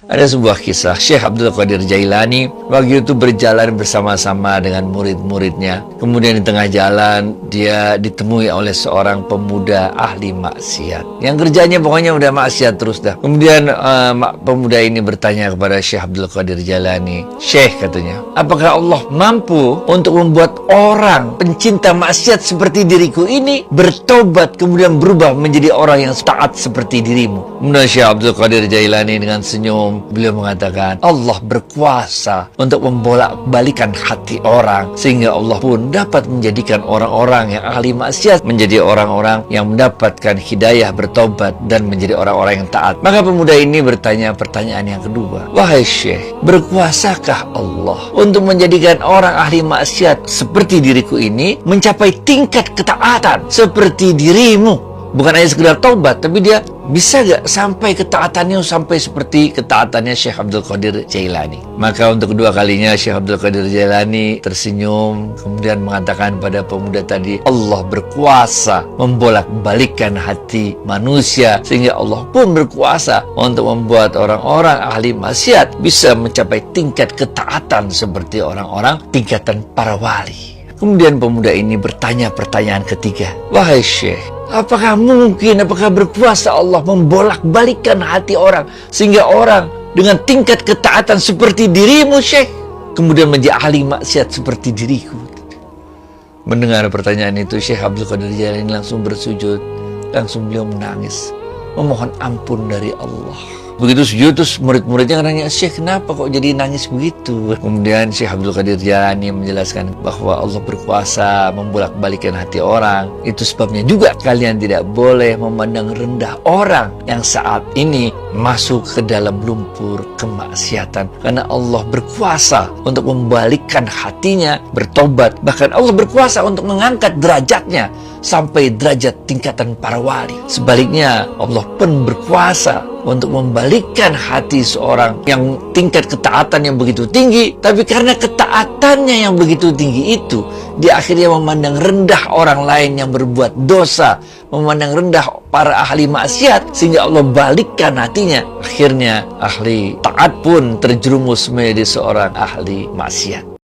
Ada sebuah kisah Syekh Abdul Qadir Jailani waktu itu berjalan bersama-sama dengan murid-muridnya. Kemudian di tengah jalan dia ditemui oleh seorang pemuda ahli maksiat yang kerjanya pokoknya udah maksiat terus dah. Kemudian pemuda ini bertanya kepada Syekh Abdul Qadir Jailani, "Syekh," katanya, "apakah Allah mampu untuk membuat orang pencinta maksiat seperti diriku ini bertobat kemudian berubah menjadi orang yang taat seperti dirimu?" Kemudian Syekh Abdul Qadir Jailani dengan senyum beliau mengatakan, Allah berkuasa untuk membolak-balikan hati orang sehingga Allah pun dapat menjadikan orang-orang yang ahli maksiat menjadi orang-orang yang mendapatkan hidayah bertobat dan menjadi orang-orang yang taat. Maka pemuda ini bertanya pertanyaan yang kedua, "Wahai Syekh, berkuasakah Allah untuk menjadikan orang ahli maksiat seperti diriku ini mencapai tingkat ketaatan seperti dirimu?" Bukan hanya sekedar taubat, tapi dia bisa gak sampai ketaatannya sampai seperti ketaatannya Syekh Abdul Qadir Jailani. Maka untuk kedua kalinya Syekh Abdul Qadir Jailani tersenyum kemudian mengatakan pada pemuda tadi, Allah berkuasa membolak-balikkan hati manusia sehingga Allah pun berkuasa untuk membuat orang-orang ahli maksiat bisa mencapai tingkat ketaatan seperti orang-orang tingkatan para wali. Kemudian pemuda ini bertanya pertanyaan ketiga, "Wahai Syekh, apakah berkuasa Allah membolak-balikkan hati orang sehingga orang dengan tingkat ketaatan seperti dirimu, Syekh, kemudian menjadi ahli maksiat seperti diriku?" Mendengar pertanyaan itu, Syekh Abdul Qadir Jailani langsung bersujud, langsung beliau menangis, memohon ampun dari Allah. Begitu sujud terus murid-muridnya nanya, "Syekh, kenapa kok jadi nangis begitu?" Kemudian Syekh Abdul Qadir Jailani menjelaskan bahwa Allah berkuasa membolak-balikkan hati orang. Itu sebabnya juga kalian tidak boleh memandang rendah orang yang saat ini masuk ke dalam lumpur kemaksiatan. Karena Allah berkuasa untuk membalikkan hatinya bertobat. Bahkan Allah berkuasa untuk mengangkat derajatnya sampai derajat tingkatan para wali. Sebaliknya Allah pun berkuasa untuk membalikkan hati seorang yang tingkat ketaatan yang begitu tinggi, tapi karena ketaatannya yang begitu tinggi itu, dia akhirnya memandang rendah orang lain yang berbuat dosa, memandang rendah para ahli maksiat, sehingga Allah balikkan hatinya. Akhirnya ahli taat pun terjerumus menjadi seorang ahli maksiat.